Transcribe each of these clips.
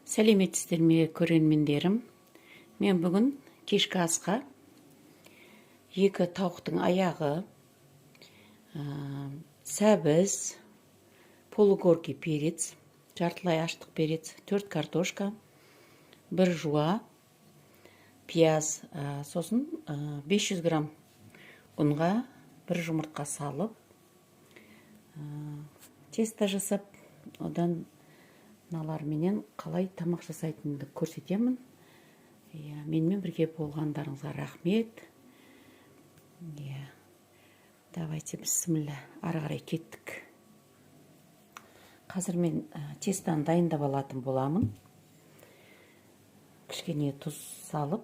Сәлеметсіздер ме, көрермендерім? Мен бүгін кешкі асқа 2 тауықтың аяғы, сәбіз, полугоркий перец, жартылай аштық перец, 4 картошка, 1 жуа, пияз, сосын 500 грамм ұнға 1 жұмыртқа салып, тесто жасап, одан мыналарменен қалай тамақ жасайтынымды көрсетемін. Менімен бірге болғандарыңызға рахмет. Давайте бісміллә, ары қарай кеттік. Қазір мен тестаны дайындап алатын боламын. Кішкене тұз салып,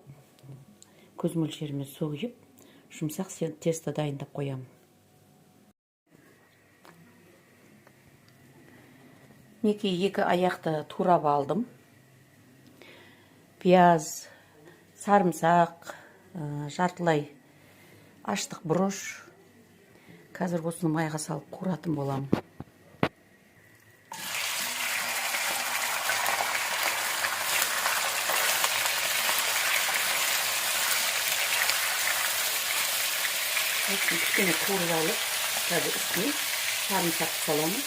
көз мөлшерімен соғып, жұмсақ тесто дайындап қоямын. Неке 2 аяқты турап алдым. Пияз, сарымсақ, жартылай аштық бұрыш. Қазір осыны майға салып қуыратын боламын. Кішкене қуырып алып, қазір үстіне сарымсақты саламын.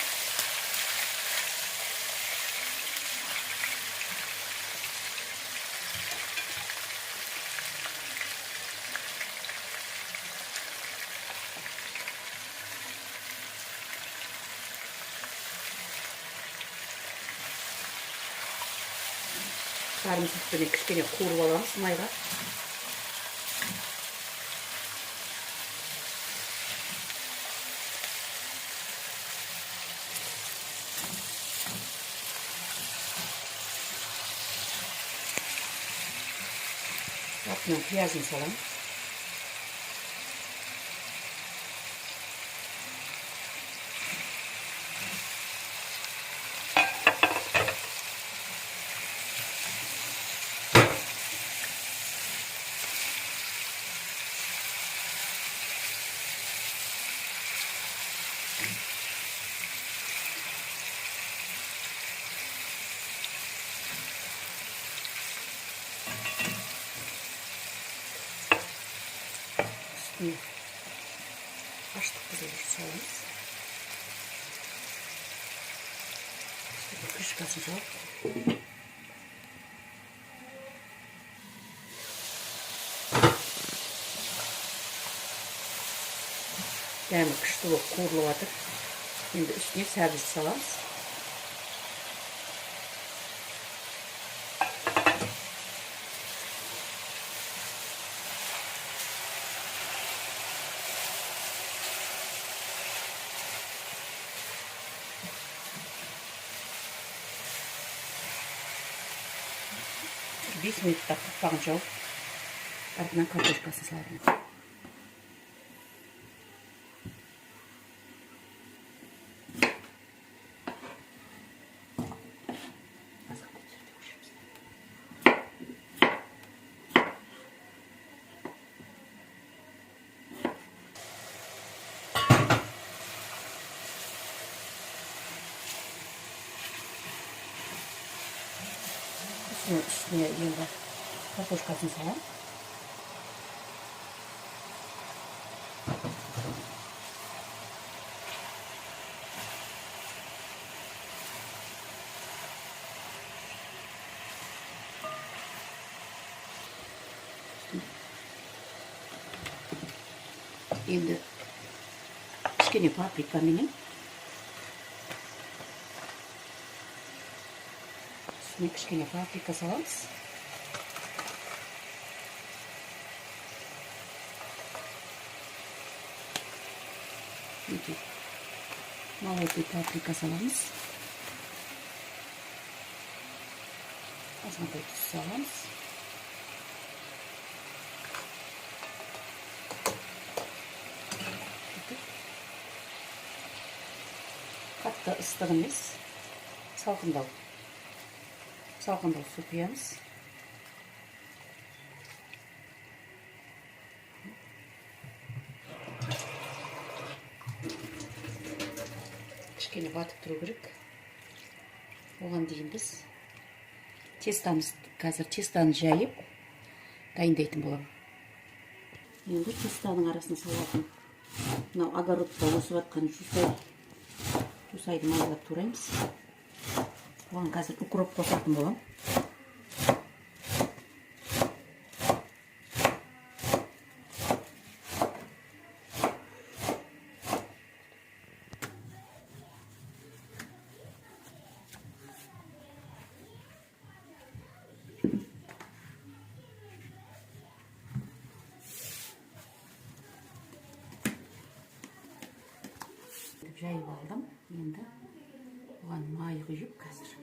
Сарымсақпен кішкене қуырып аламыз майға. Артынан пиязын саламыз. Аштық қызылды саламыз. Крышкасын салып. Дәмі күшті болып қуырылып жатыр. Енді үстіне сәбіз саламыз. Бес минутта қақпағын жауып, артынан картошкасын саламын. Üstüne енді картошкасын салам. Енді кішкене паприка менен кішкене паприка саламыз. Молотый паприка саламыз. Азғантай тұз саламыз. Қатты ыстық емес, салқындау су құямыз. Кішкене батып тұру керек. Оған дейін біз тестаны жайып дайындайтын боламын. Енді тестаның арасына салатын мынау огородта өсіп жатқан жусайды майлап тураймыз. Оған қазір укроп қосатын боламын. Жайып алдым. Енді оған май құйып қазір.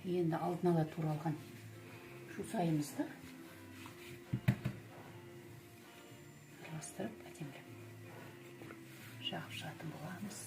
Енді алдын ала туралған жусайымызды араластырып әдемілеп жағып шығатын боламыз.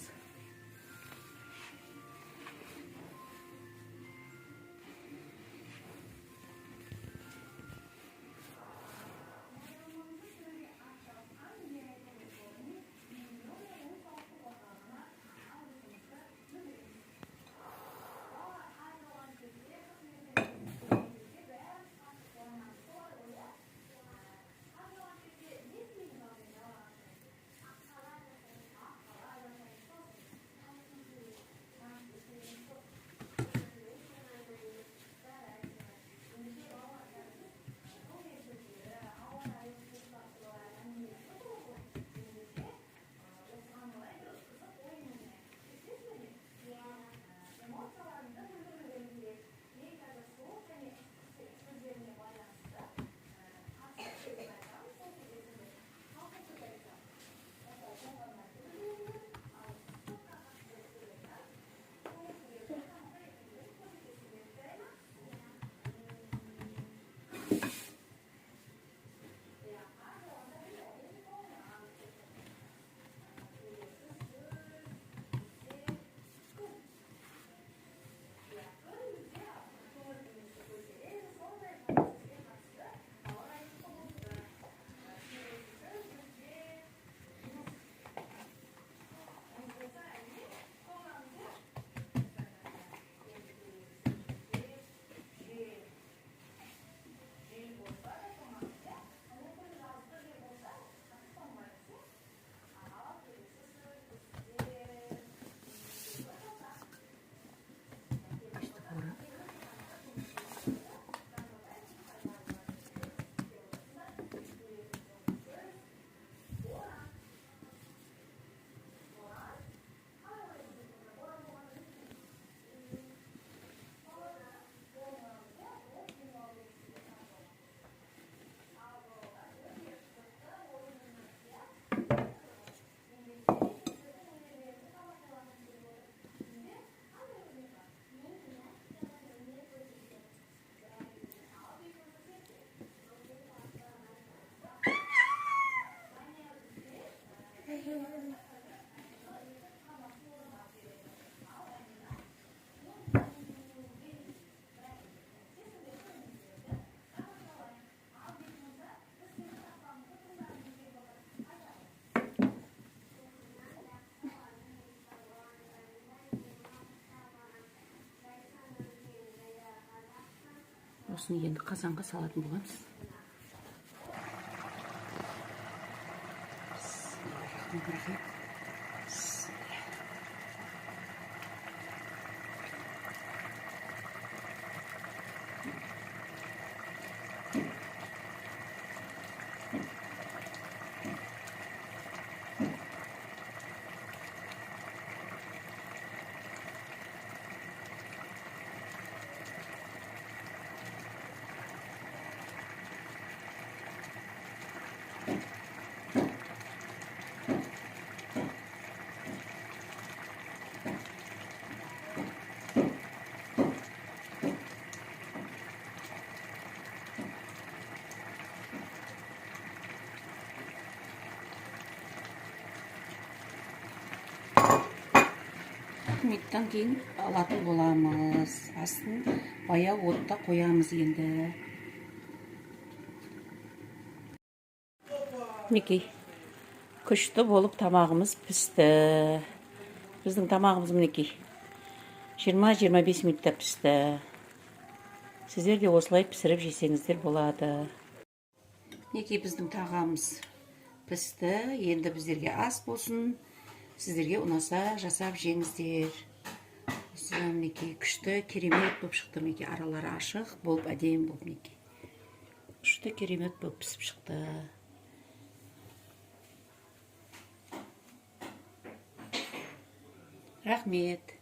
Осыны енді қазанға салатын боламыз. минуттан кейін алатын боламыз. Астын баяу отта қоямыз енді. Мінекей, күшті болып тамағымыз пісті. Біздің тамағымыз мінекей 20-25 минутта пісті. Сіздер де осылай пісіріп жесеңіздер болады. Мінекей біздің тағамыз пісті. Енді біздерге ас болсын. Сіздерге ұнаса жасап жеңіздер. Мінекей күшті керемет болып шықты. Мінекей аралары ашық болып әдемі болып мінекей. Күшті керемет болып пісіп шықты. Рахмет.